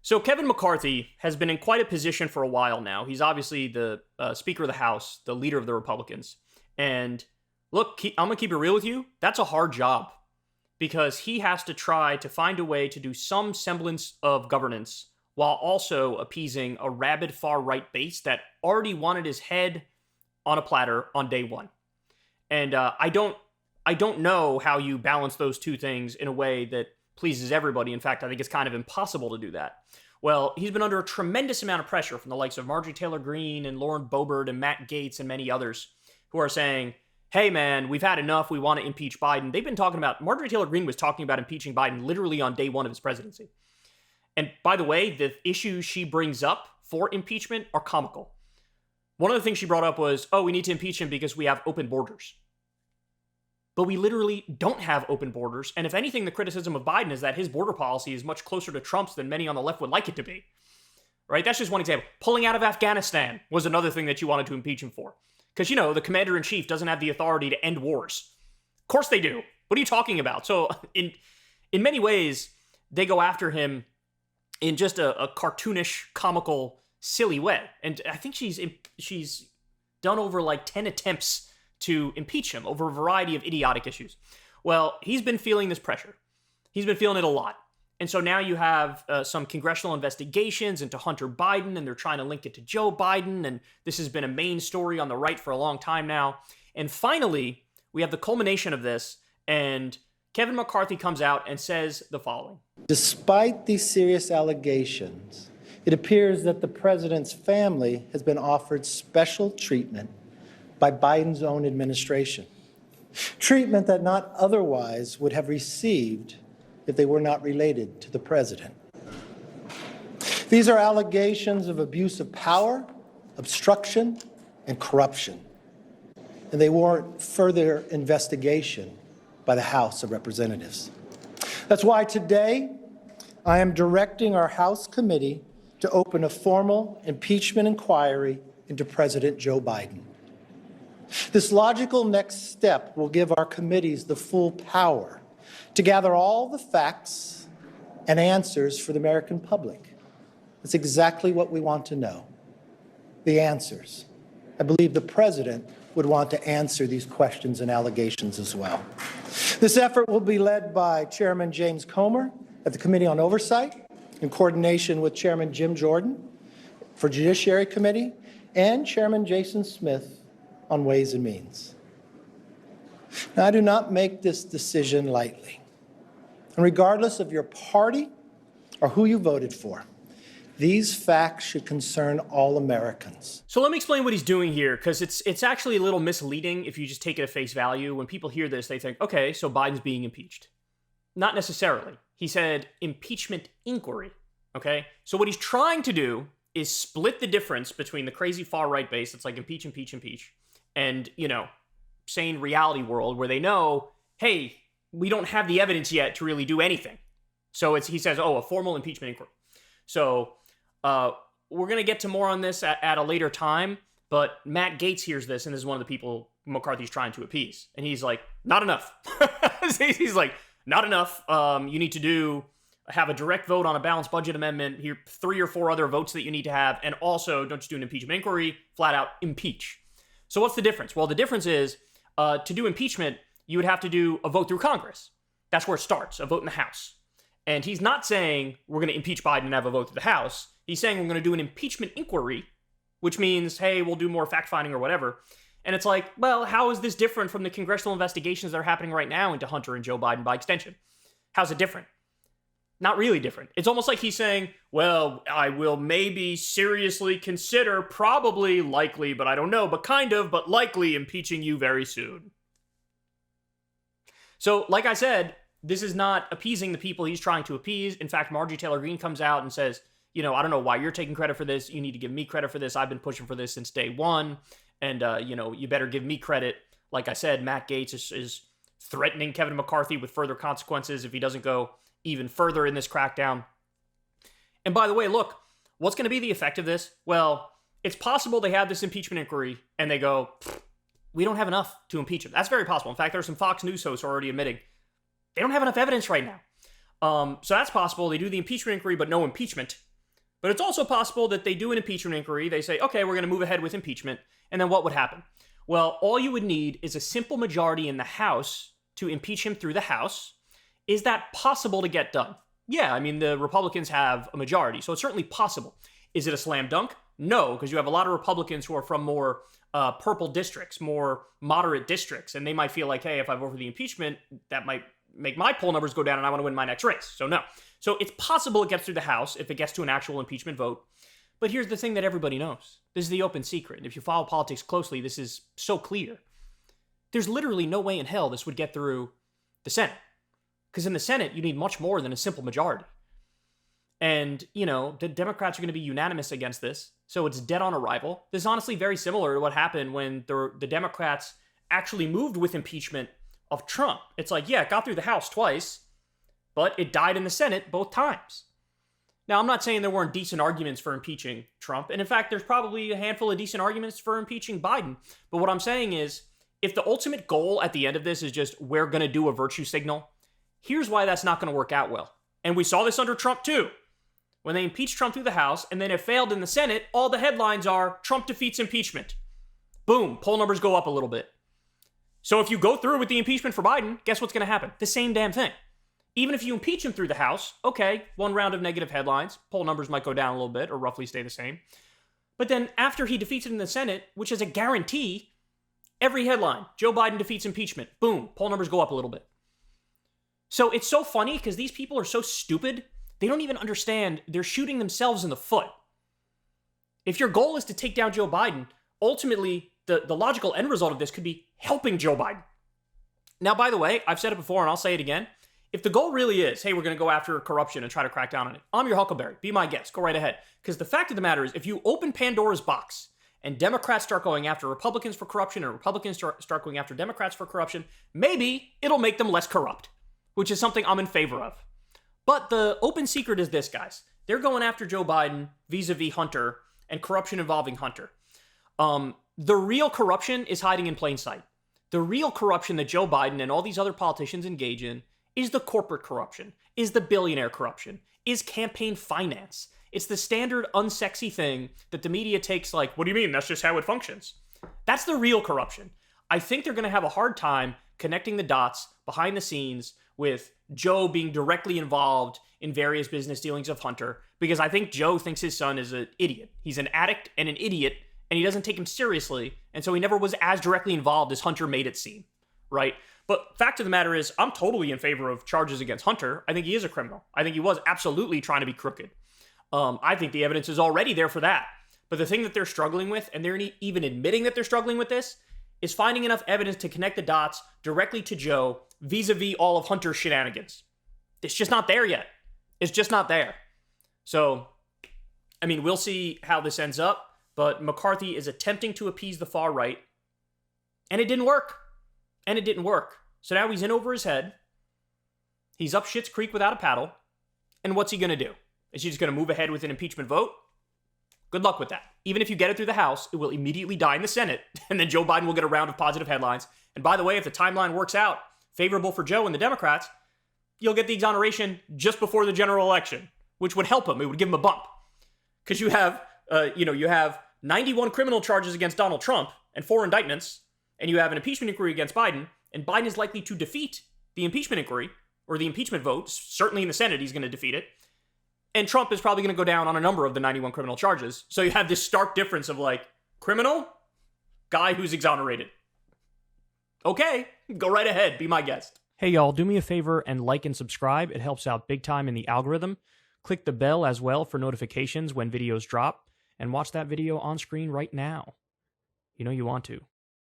So Kevin McCarthy has been in quite a position for a while now. He's obviously the Speaker of the House, the leader of the Republicans. And look, I'm going to keep it real with you. That's a hard job because he has to try to find a way to do some semblance of governance while also appeasing a rabid far-right base that already wanted his head on a platter on day one. And I don't know how you balance those two things in a way that pleases everybody. In fact, I think it's kind of impossible to do that. Well, he's been under a tremendous amount of pressure from the likes of Marjorie Taylor Greene and Lauren Boebert and Matt Gaetz and many others who are saying, hey man, we've had enough, we want to impeach Biden. They've been talking about, Marjorie Taylor Greene was talking about impeaching Biden literally on day one of his presidency. And by the way, the issues she brings up for impeachment are comical. One of the things she brought up was, oh, we need to impeach him because we have open borders. But we literally don't have open borders. And if anything, the criticism of Biden is that his border policy is much closer to Trump's than many on the left would like it to be. Right? That's just one example. Pulling out of Afghanistan was another thing that you wanted to impeach him for. Because, you know, the commander-in-chief doesn't have the authority to end wars. Of course they do. What are you talking about? So in many ways, they go after him in just a cartoonish, comical, silly way. And I think she's done over like 10 attempts to impeach him over a variety of idiotic issues. Well, he's been feeling this pressure. He's been feeling it a lot. And so now you have some congressional investigations into Hunter Biden, and they're trying to link it to Joe Biden, and this has been a main story on the right for a long time now. And finally, we have the culmination of this, and Kevin McCarthy comes out and says the following. Despite these serious allegations, it appears that the president's family has been offered special treatment by Biden's own administration. Treatment that not otherwise would have received if they were not related to the president. These are allegations of abuse of power, obstruction, and corruption, and they warrant further investigation by the House of Representatives. That's why today I am directing our House committee to open a formal impeachment inquiry into President Joe Biden. This logical next step will give our committees the full power to gather all the facts and answers for the American public. That's exactly what we want to know, the answers. I believe the president would want to answer these questions and allegations as well. This effort will be led by Chairman James Comer at the Committee on Oversight in coordination with Chairman Jim Jordan for Judiciary Committee and Chairman Jason Smith on Ways and Means. Now, I do not make this decision lightly. And regardless of your party or who you voted for, these facts should concern all Americans. So let me explain what he's doing here, because it's actually a little misleading if you just take it at face value. When people hear this, they think, okay, so Biden's being impeached. Not necessarily. He said impeachment inquiry, okay? So what he's trying to do is split the difference between the crazy far-right base that's like impeach, impeach, impeach, and, you know, sane reality world where they know, hey, we don't have the evidence yet to really do anything. So he says, oh, a formal impeachment inquiry. So we're going to get to more on this at a later time, but Matt Gaetz hears this, and this is one of the people McCarthy's trying to appease. And he's like, not enough. He's like, not enough. You need to have a direct vote on a balanced budget amendment. Here, 3 or 4 other votes that you need to have. And also, don't just do an impeachment inquiry, flat out impeach. So what's the difference? Well, the difference is to do impeachment, you would have to do a vote through Congress. That's where it starts, a vote in the House. And he's not saying we're going to impeach Biden and have a vote through the House. He's saying we're going to do an impeachment inquiry, which means, hey, we'll do more fact-finding or whatever. And it's like, well, how is this different from the congressional investigations that are happening right now into Hunter and Joe Biden by extension? How's it different? Not really different. It's almost like he's saying, well, I will maybe seriously consider, probably, likely, but I don't know, but kind of, but likely impeaching you very soon. So, like I said, this is not appeasing the people he's trying to appease. In fact, Marjorie Taylor Greene comes out and says, you know, I don't know why you're taking credit for this. You need to give me credit for this. I've been pushing for this since day one. And, you know, you better give me credit. Like I said, Matt Gaetz is threatening Kevin McCarthy with further consequences if he doesn't go even further in this crackdown. And by the way, look, what's going to be the effect of this? Well, it's possible they have this impeachment inquiry and they go, we don't have enough to impeach him. That's very possible. In fact, there's some Fox News hosts already admitting they don't have enough evidence right now. So that's possible. They do the impeachment inquiry, but no impeachment. But it's also possible that they do an impeachment inquiry. They say, okay, we're going to move ahead with impeachment. And then what would happen? Well, all you would need is a simple majority in the House to impeach him through the House. Is that possible to get done? Yeah, I mean, the Republicans have a majority, so it's certainly possible. Is it a slam dunk? No, because you have a lot of Republicans who are from more purple districts, more moderate districts, and they might feel like, hey, if I vote for the impeachment, that might make my poll numbers go down and I want to win my next race. So no. So it's possible it gets through the House if it gets to an actual impeachment vote. But here's the thing that everybody knows. This is the open secret. And if you follow politics closely, this is so clear. There's literally no way in hell this would get through the Senate. Because in the Senate, you need much more than a simple majority. And, you know, the Democrats are going to be unanimous against this. So it's dead on arrival. This is honestly very similar to what happened when the Democrats actually moved with impeachment of Trump. It's like, yeah, it got through the House twice, but it died in the Senate both times. Now, I'm not saying there weren't decent arguments for impeaching Trump. And in fact, there's probably a handful of decent arguments for impeaching Biden. But what I'm saying is, if the ultimate goal at the end of this is just, we're going to do a virtue signal, here's why that's not going to work out well. And we saw this under Trump too. When they impeached Trump through the House and then it failed in the Senate, all the headlines are, Trump defeats impeachment. Boom, poll numbers go up a little bit. So if you go through with the impeachment for Biden, guess what's going to happen? The same damn thing. Even if you impeach him through the House, okay, one round of negative headlines, poll numbers might go down a little bit or roughly stay the same. But then after he defeats it in the Senate, which is a guarantee, every headline, Joe Biden defeats impeachment, boom, poll numbers go up a little bit. So it's so funny because these people are so stupid, they don't even understand they're shooting themselves in the foot. If your goal is to take down Joe Biden, ultimately, the logical end result of this could be helping Joe Biden. Now, by the way, I've said it before and I'll say it again. If the goal really is, hey, we're going to go after corruption and try to crack down on it, I'm your Huckleberry. Be my guest. Go right ahead. Because the fact of the matter is, if you open Pandora's box and Democrats start going after Republicans for corruption and Republicans start going after Democrats for corruption, maybe it'll make them less corrupt, which is something I'm in favor of. But the open secret is this, guys. They're going after Joe Biden vis-a-vis Hunter and corruption involving Hunter. The real corruption is hiding in plain sight. The real corruption that Joe Biden and all these other politicians engage in is the corporate corruption, is the billionaire corruption, is campaign finance. It's the standard unsexy thing that the media takes like, what do you mean? That's just how it functions. That's the real corruption. I think they're going to have a hard time connecting the dots behind the scenes with Joe being directly involved in various business dealings of Hunter, because I think Joe thinks his son is an idiot. He's an addict and an idiot, and he doesn't take him seriously, and so he never was as directly involved as Hunter made it seem, right? But fact of the matter is, I'm totally in favor of charges against Hunter. I think he is a criminal. I think he was absolutely trying to be crooked. I think the evidence is already there for that. But the thing that they're struggling with, and they're even admitting that they're struggling with this, is finding enough evidence to connect the dots directly to Joe vis-a-vis all of Hunter's shenanigans. It's just not there yet. It's just not there. So, I mean, we'll see how this ends up, but McCarthy is attempting to appease the far right, and it didn't work. And it didn't work. So now he's in over his head. He's up Schitt's Creek without a paddle. And what's he going to do? Is he just going to move ahead with an impeachment vote? Good luck with that. Even if you get it through the House, it will immediately die in the Senate, and then Joe Biden will get a round of positive headlines. And by the way, if the timeline works out favorable for Joe and the Democrats, you'll get the exoneration just before the general election, which would help him. It would give him a bump. Because you have 91 criminal charges against Donald Trump and 4 indictments, and you have an impeachment inquiry against Biden, and Biden is likely to defeat the impeachment inquiry, or the impeachment vote. Certainly in the Senate, he's going to defeat it. And Trump is probably going to go down on a number of the 91 criminal charges. So you have this stark difference of like, criminal, guy who's exonerated. Okay, go right ahead, be my guest. Hey y'all, do me a favor and like and subscribe. It helps out big time in the algorithm. Click the bell as well for notifications when videos drop, and watch that video on screen right now. You know you want to.